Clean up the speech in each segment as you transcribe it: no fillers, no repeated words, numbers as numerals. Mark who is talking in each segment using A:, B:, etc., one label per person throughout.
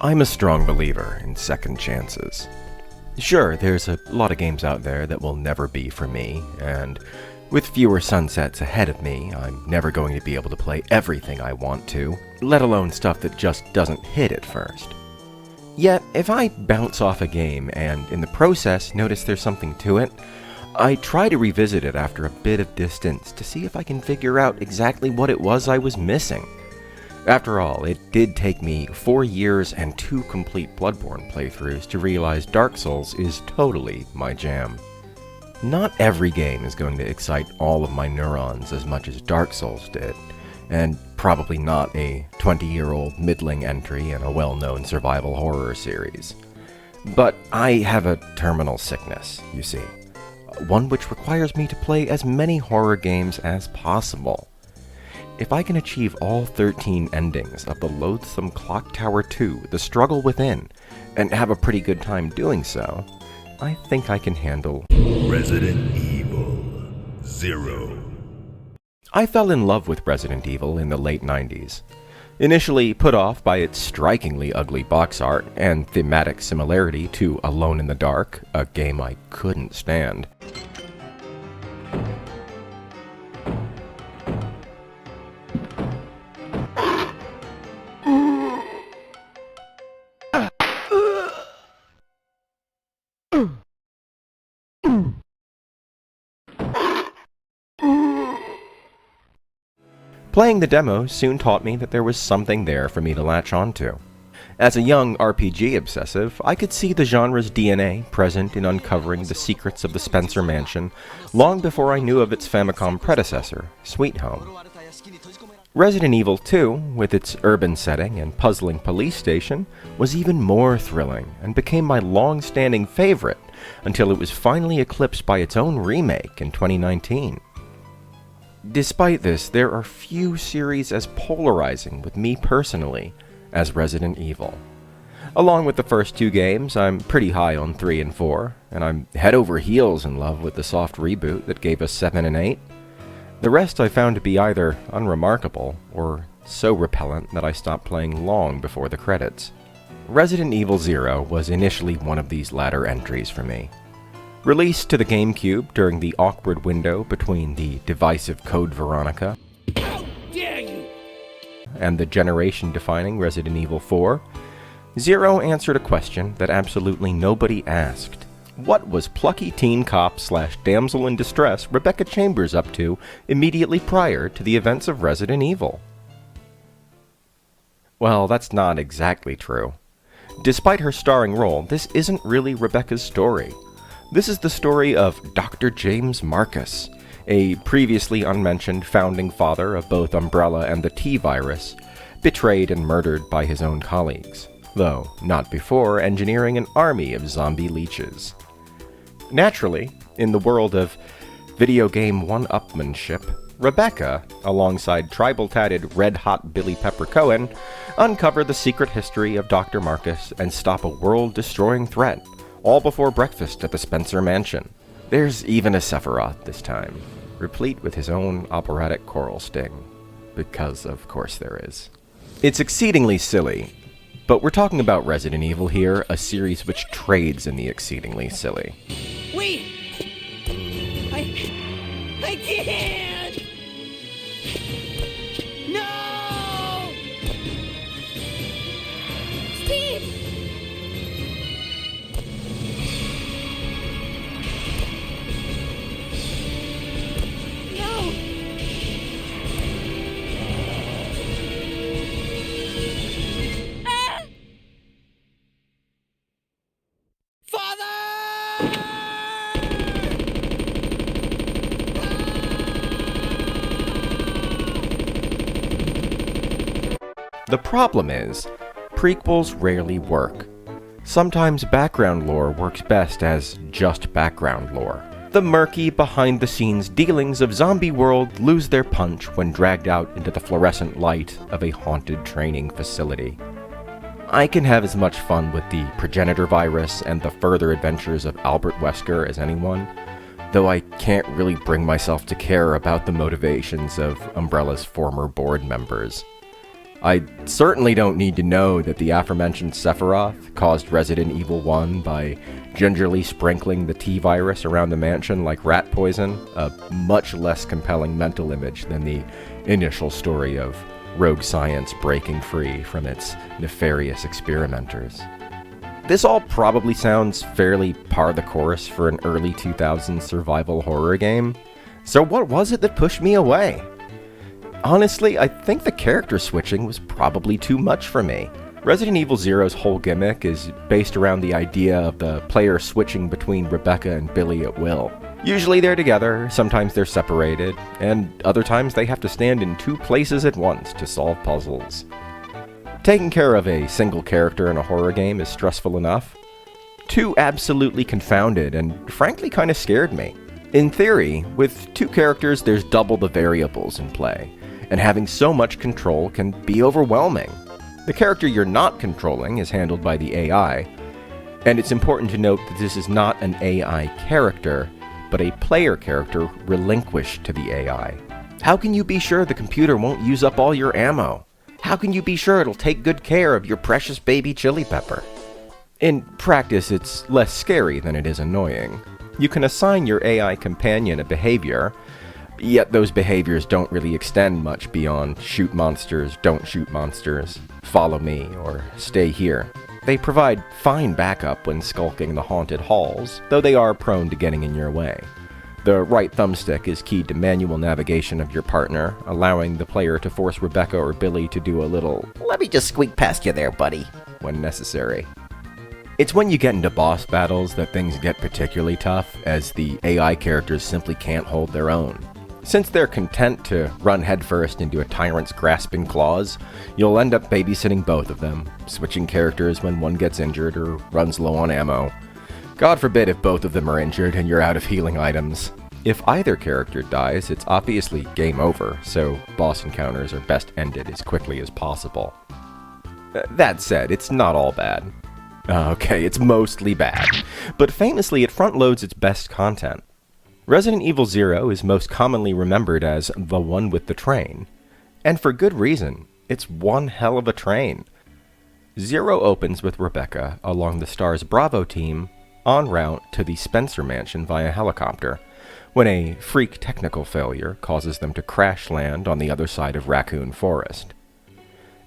A: I'm a strong believer in second chances. Sure, there's a lot of games out there that will never be for me, and with fewer sunsets ahead of me, I'm never going to be able to play everything I want to, let alone stuff that just doesn't hit at first. Yet, if I bounce off a game and in the process notice there's something to it, I try to revisit it after a bit of distance to see if I can figure out exactly what it was I was missing. After all, it did take me 4 years and 2 complete Bloodborne playthroughs to realize Dark Souls is totally my jam. Not every game is going to excite all of my neurons as much as Dark Souls did, and probably not a 20-year-old middling entry in a well-known survival horror series. But I have a terminal sickness, you see. One which requires me to play as many horror games as possible. If I can achieve all 13 endings of the loathsome Clock Tower 2, The Struggle Within, and have a pretty good time doing so, I think I can handle
B: Resident Evil 0.
A: I fell in love with Resident Evil in the late 90s. Initially put off by its strikingly ugly box art and thematic similarity to Alone in the Dark, a game I couldn't stand. Playing the demo soon taught me that there was something there for me to latch onto. As a young RPG obsessive, I could see the genre's DNA present in uncovering the secrets of the Spencer Mansion long before I knew of its Famicom predecessor, Sweet Home. Resident Evil 2, with its urban setting and puzzling police station, was even more thrilling and became my long-standing favorite until it was finally eclipsed by its own remake in 2019. Despite this, there are few series as polarizing with me personally as Resident Evil. Along with the first 2 games, I'm pretty high on 3 and 4, and I'm head over heels in love with the soft reboot that gave us 7 and 8. The rest I found to be either unremarkable or so repellent that I stopped playing long before the credits. Resident Evil 0 was initially one of these latter entries for me. Released to the GameCube during the awkward window between the divisive Code Veronica and the generation-defining Resident Evil 4, Zero answered a question that absolutely nobody asked. What was plucky teen cop / damsel in distress Rebecca Chambers up to immediately prior to the events of Resident Evil? Well, that's not exactly true. Despite her starring role, this isn't really Rebecca's story. This is the story of Dr. James Marcus, a previously unmentioned founding father of both Umbrella and the T-Virus, betrayed and murdered by his own colleagues, though not before engineering an army of zombie leeches. Naturally, in the world of video game one-upmanship, Rebecca, alongside tribal-tatted red-hot Billy Pepper Cohen, uncover the secret history of Dr. Marcus and stop a world-destroying threat, all before breakfast at the Spencer Mansion. There's even a Sephiroth this time, replete with his own operatic choral sting. Because, of course, there is. It's exceedingly silly, but we're talking about Resident Evil here, a series which trades in the exceedingly silly.
C: Wait! I can't! No! Steve! No! Ah! Father!
A: The problem is, prequels rarely work. Sometimes background lore works best as just background lore. The murky, behind-the-scenes dealings of Zombie World lose their punch when dragged out into the fluorescent light of a haunted training facility. I can have as much fun with the progenitor virus and the further adventures of Albert Wesker as anyone, though I can't really bring myself to care about the motivations of Umbrella's former board members. I certainly don't need to know that the aforementioned Sephiroth caused Resident Evil 1 by gingerly sprinkling the T-virus around the mansion like rat poison, a much less compelling mental image than the initial story of rogue science breaking free from its nefarious experimenters. This all probably sounds fairly par the course for an early 2000s survival horror game, so what was it that pushed me away? Honestly, I think the character switching was probably too much for me. Resident Evil Zero's whole gimmick is based around the idea of the player switching between Rebecca and Billy at will. Usually they're together, sometimes they're separated, and other times they have to stand in two places at once to solve puzzles. Taking care of a single character in a horror game is stressful enough. Two absolutely confounded and frankly kind of scared me. In theory, with two characters there's double the variables in play, and having so much control can be overwhelming. The character you're not controlling is handled by the AI, and it's important to note that this is not an AI character, but a player character relinquished to the AI. How can you be sure the computer won't use up all your ammo? How can you be sure it'll take good care of your precious baby chili pepper? In practice, it's less scary than it is annoying. You can assign your AI companion a behavior, yet those behaviors don't really extend much beyond shoot monsters, don't shoot monsters, follow me, or stay here. They provide fine backup when skulking the haunted halls, though they are prone to getting in your way. The right thumbstick is keyed to manual navigation of your partner, allowing the player to force Rebecca or Billy to do a little, "let me just squeak past you there, buddy," when necessary. It's when you get into boss battles that things get particularly tough, as the AI characters simply can't hold their own. Since they're content to run headfirst into a tyrant's grasping claws, you'll end up babysitting both of them, switching characters when one gets injured or runs low on ammo. God forbid if both of them are injured and you're out of healing items. If either character dies, it's obviously game over, so boss encounters are best ended as quickly as possible. That said, it's not all bad. Okay, it's mostly bad, but famously it front-loads its best content. Resident Evil Zero is most commonly remembered as the one with the train, and for good reason. It's one hell of a train. Zero opens with Rebecca along the S.t.a.r.s Bravo team en route to the Spencer mansion via helicopter, when a freak technical failure causes them to crash land on the other side of Raccoon Forest.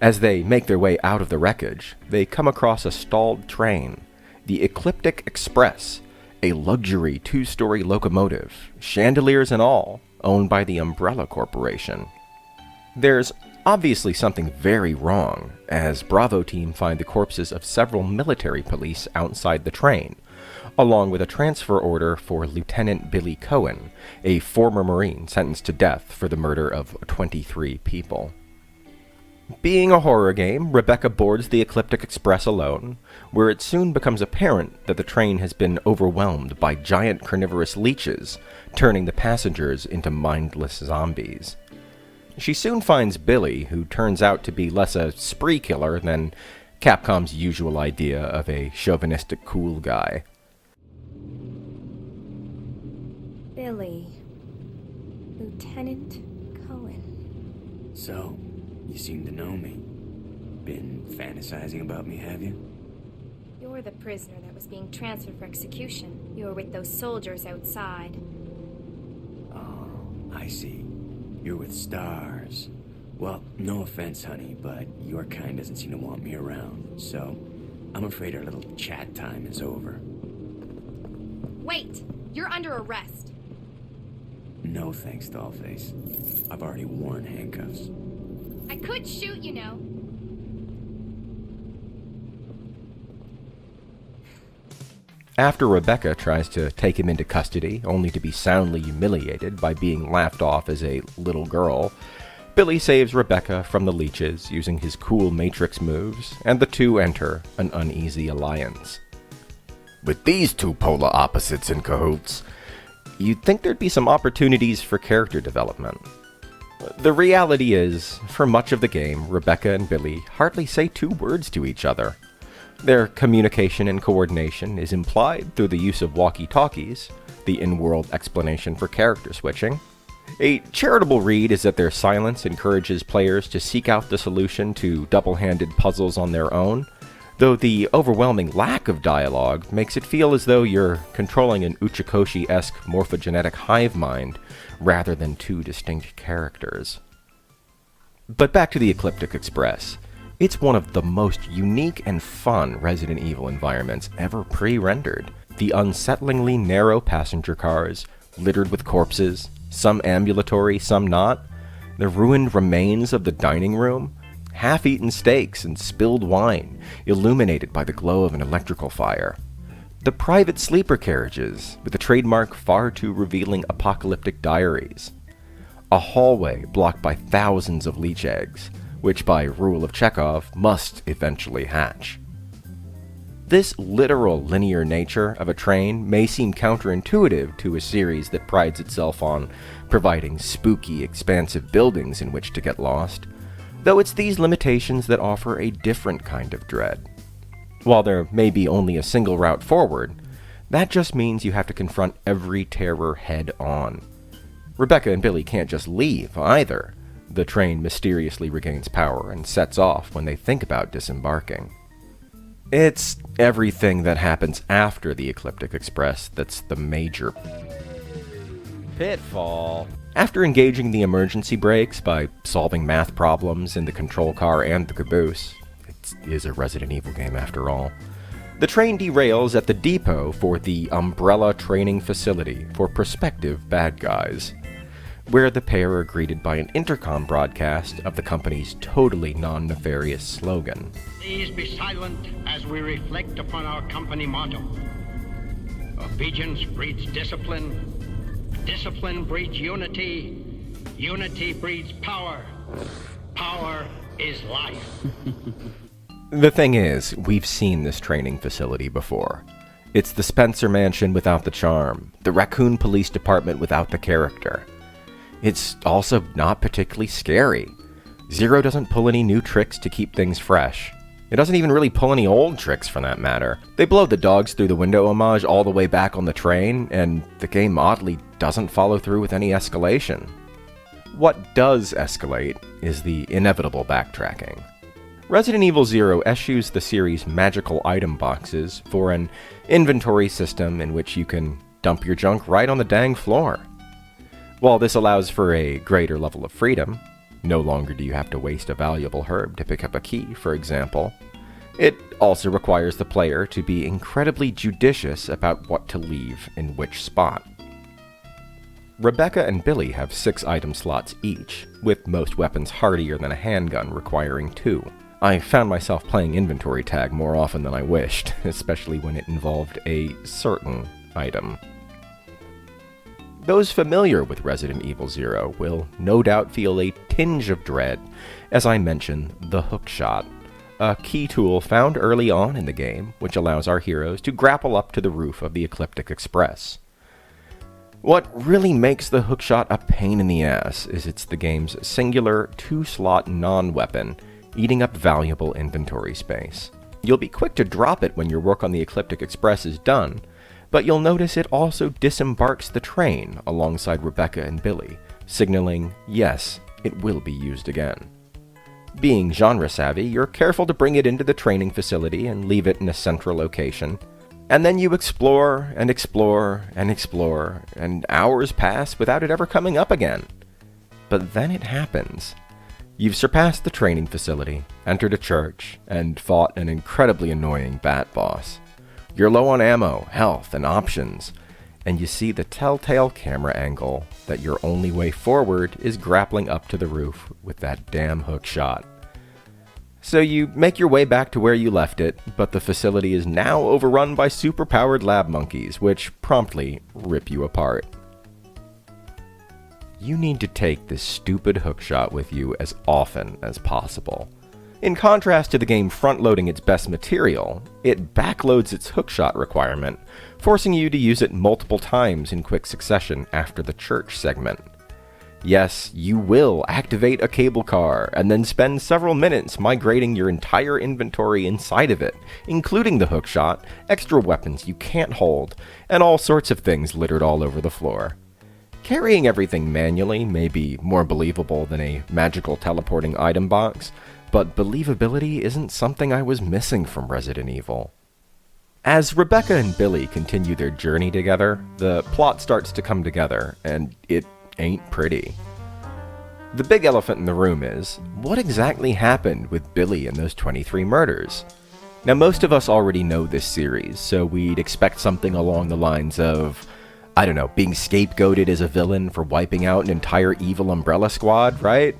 A: As they make their way out of the wreckage, they come across a stalled train, the Ecliptic Express, a luxury two-story locomotive, chandeliers and all, owned by the Umbrella Corporation. There's obviously something very wrong, as Bravo team find the corpses of several military police outside the train, along with a transfer order for Lieutenant Billy Cohen, a former Marine sentenced to death for the murder of 23 people. Being a horror game, Rebecca boards the Ecliptic Express alone, where it soon becomes apparent that the train has been overwhelmed by giant carnivorous leeches, turning the passengers into mindless zombies. She soon finds Billy, who turns out to be less a spree killer than Capcom's usual idea of a chauvinistic cool guy.
D: Billy. Lieutenant Cohen.
E: So, you seem to know me. Been fantasizing about me, have you?
D: You're the prisoner that was being transferred for execution. You were with those soldiers outside.
E: Oh, I see. You're with S.t.a.r.s. Well, no offense, honey, but your kind doesn't seem to want me around, so I'm afraid our little chat time is over.
D: Wait! You're under arrest!
E: No thanks, Dollface. I've already worn handcuffs.
D: I could shoot, you know.
A: After Rebecca tries to take him into custody, only to be soundly humiliated by being laughed off as a little girl, Billy saves Rebecca from the leeches using his cool Matrix moves, and the two enter an uneasy alliance. With these two polar opposites in cahoots, you'd think there'd be some opportunities for character development. The reality is, for much of the game, Rebecca and Billy hardly say two words to each other. Their communication and coordination is implied through the use of walkie-talkies, the in-world explanation for character switching, A charitable read is that their silence encourages players to seek out the solution to double-handed puzzles on their own, though the overwhelming lack of dialogue makes it feel as though you're controlling an Uchikoshi-esque morphogenetic hive mind rather than two distinct characters. But back to the Ecliptic Express. It's one of the most unique and fun Resident Evil environments ever pre-rendered. The unsettlingly narrow passenger cars, littered with corpses, some ambulatory, some not, the ruined remains of the dining room, half-eaten steaks and spilled wine, illuminated by the glow of an electrical fire. The private sleeper carriages, with the trademark far too revealing apocalyptic diaries. A hallway blocked by thousands of leech eggs, which by rule of Chekhov must eventually hatch. This literal linear nature of a train may seem counterintuitive to a series that prides itself on providing spooky, expansive buildings in which to get lost, though it's these limitations that offer a different kind of dread. While there may be only a single route forward, that just means you have to confront every terror head-on. Rebecca and Billy can't just leave, either. The train mysteriously regains power and sets off when they think about disembarking. It's everything that happens after the Ecliptic Express that's the major pitfall. After engaging the emergency brakes by solving math problems in the control car and the caboose, it is a Resident Evil game after all, the train derails at the depot for the Umbrella Training Facility for prospective bad guys, where the pair are greeted by an intercom broadcast of the company's totally non-nefarious slogan.
F: Please be silent as we reflect upon our company motto. Obedience breeds discipline. Discipline breeds unity. Unity breeds power. Power is life.
A: The thing is, we've seen this training facility before. It's the Spencer Mansion without the charm, the Raccoon Police Department without the character. It's also not particularly scary. Zero doesn't pull any new tricks to keep things fresh. It doesn't even really pull any old tricks for that matter. They blow the dogs through the window homage all the way back on the train, and the game oddly doesn't follow through with any escalation. What does escalate is the inevitable backtracking. Resident Evil Zero eschews the series' magical item boxes for an inventory system in which you can dump your junk right on the dang floor. While this allows for a greater level of freedom, no longer do you have to waste a valuable herb to pick up a key, for example, it also requires the player to be incredibly judicious about what to leave in which spot. Rebecca and Billy have 6 item slots each, with most weapons hardier than a handgun requiring 2. I found myself playing inventory tag more often than I wished, especially when it involved a certain item. Those familiar with Resident Evil Zero will no doubt feel a tinge of dread as I mention the hookshot, a key tool found early on in the game which allows our heroes to grapple up to the roof of the Ecliptic Express. What really makes the hookshot a pain in the ass is it's the game's singular 2-slot non-weapon, eating up valuable inventory space. You'll be quick to drop it when your work on the Ecliptic Express is done, but you'll notice it also disembarks the train alongside Rebecca and Billy, signaling, yes, it will be used again. Being genre-savvy, you're careful to bring it into the training facility and leave it in a central location, and then you explore and explore and explore, and hours pass without it ever coming up again. But then it happens. You've surpassed the training facility, entered a church, and fought an incredibly annoying bat boss. You're low on ammo, health, and options, and you see the telltale camera angle that your only way forward is grappling up to the roof with that damn hook shot. So you make your way back to where you left it, but the facility is now overrun by superpowered lab monkeys, which promptly rip you apart. You need to take this stupid hookshot with you as often as possible. In contrast to the game front-loading its best material, it backloads its hookshot requirement, forcing you to use it multiple times in quick succession after the church segment. Yes, you will activate a cable car, and then spend several minutes migrating your entire inventory inside of it, including the hookshot, extra weapons you can't hold, and all sorts of things littered all over the floor. Carrying everything manually may be more believable than a magical teleporting item box, but believability isn't something I was missing from Resident Evil. As Rebecca and Billy continue their journey together, the plot starts to come together, and it ain't pretty. The big elephant in the room is, what exactly happened with Billy and those 23 murders? Now, most of us already know this series, so we'd expect something along the lines of, I don't know, being scapegoated as a villain for wiping out an entire evil Umbrella squad, right?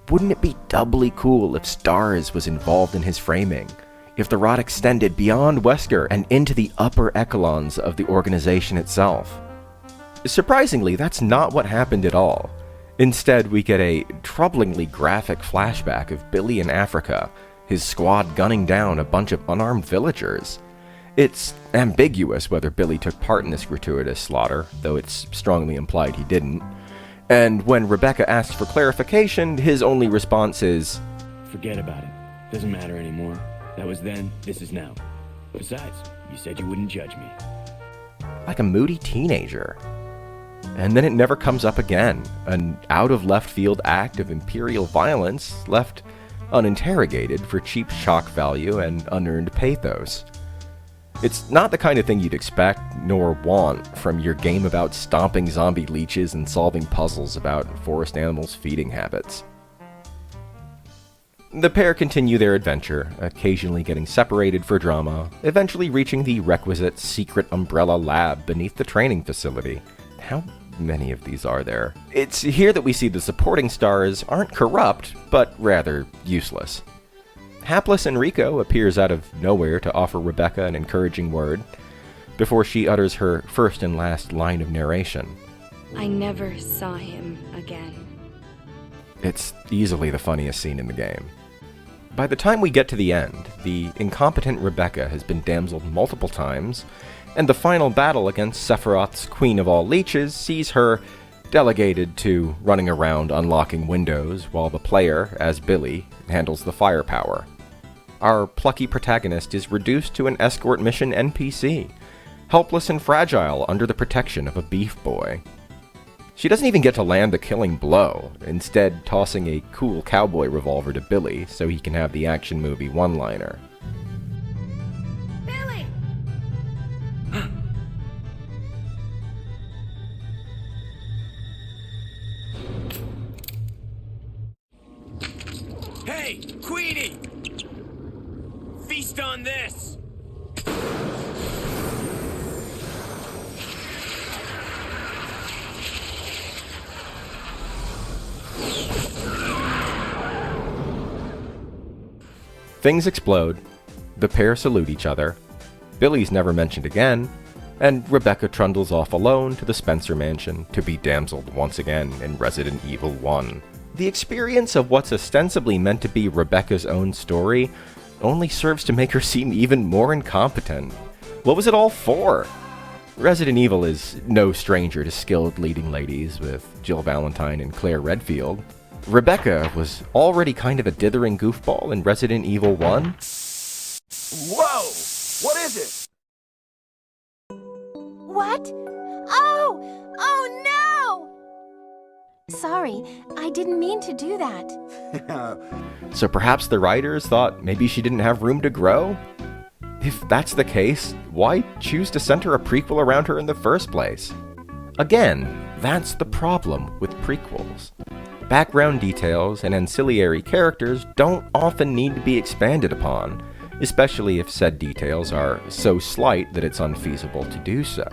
A: Wouldn't it be doubly cool if s.t.a.r.s was involved in his framing? If the rot extended beyond Wesker and into the upper echelons of the organization itself? Surprisingly, that's not what happened at all. Instead, we get a troublingly graphic flashback of Billy in Africa, his squad gunning down a bunch of unarmed villagers. It's ambiguous whether Billy took part in this gratuitous slaughter, though it's strongly implied he didn't. And when Rebecca asks for clarification, his only response is,
E: Forget about it. Doesn't matter anymore. That was then, this is now. Besides, you said you wouldn't judge me.
A: like a moody teenager. And then it never comes up again, an out-of-left-field act of imperial violence left uninterrogated for cheap shock value and unearned pathos. It's not the kind of thing you'd expect, nor want, from your game about stomping zombie leeches and solving puzzles about forest animals' feeding habits. The pair continue their adventure, occasionally getting separated for drama, eventually reaching the requisite secret umbrella lab beneath the training facility. How many of these are there? It's here that we see the supporting stars aren't corrupt, but rather useless. Hapless Enrico appears out of nowhere to offer Rebecca an encouraging word, before she utters her first and last line of narration.
D: I never saw him again.
A: It's easily the funniest scene in the game. By the time we get to the end, the incompetent Rebecca has been damseled multiple times, and the final battle against Sephiroth's Queen of All Leeches sees her delegated to running around unlocking windows while the player, as Billy, handles the firepower. Our plucky protagonist is reduced to an escort mission NPC, helpless and fragile under the protection of a beef boy. She doesn't even get to land the killing blow, instead tossing a cool cowboy revolver to Billy so he can have the action movie one-liner.
D: Billy!
E: Hey, Queenie! Feast on this!
A: Things explode, the pair salute each other, Billy's never mentioned again, and Rebecca trundles off alone to the Spencer mansion to be damseled once again in Resident Evil 1. The experience of what's ostensibly meant to be Rebecca's own story only serves to make her seem even more incompetent. What was it all for? Resident Evil is no stranger to skilled leading ladies with Jill Valentine and Claire Redfield. Rebecca was already kind of a dithering goofball in Resident Evil 1.
G: Whoa! What is it?
H: What? Oh! Oh no! Sorry, I didn't mean to do that.
A: So perhaps the writers thought maybe she didn't have room to grow? If that's the case, why choose to center a prequel around her in the first place? Again, that's the problem with prequels. Background details and ancillary characters don't often need to be expanded upon, especially if said details are so slight that it's unfeasible to do so.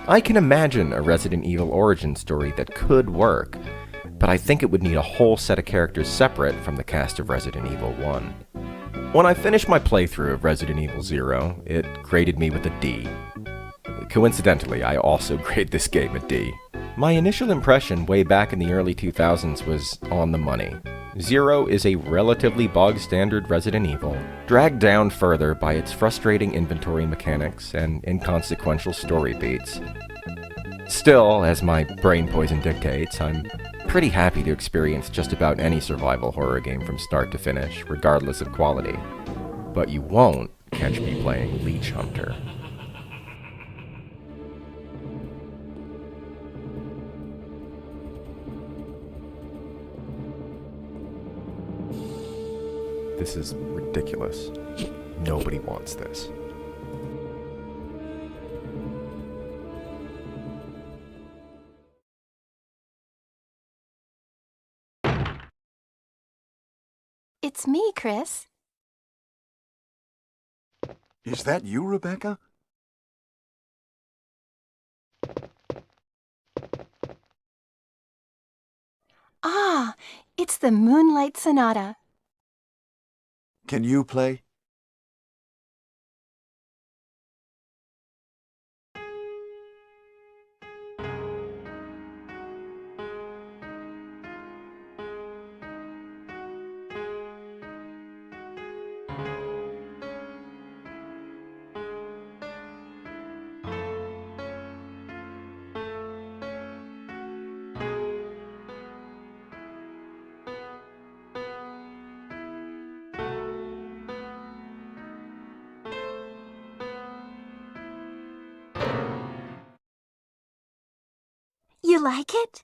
A: I can imagine a Resident Evil origin story that could work, but I think it would need a whole set of characters separate from the cast of Resident Evil 1. When I finished my playthrough of Resident Evil 0, it graded me with a D. Coincidentally, I also grade this game a D. My initial impression way back in the early 2000s was on the money. 0 is a relatively bog-standard Resident Evil, dragged down further by its frustrating inventory mechanics and inconsequential story beats. Still, as my brain poison dictates, I'm pretty happy to experience just about any survival horror game from start to finish, regardless of quality. But you won't catch me playing Leech Hunter. This is ridiculous. Nobody wants this.
H: It's me, Chris.
I: Is that you, Rebecca?
H: Ah, it's the Moonlight Sonata.
I: Can you play?
H: You like it?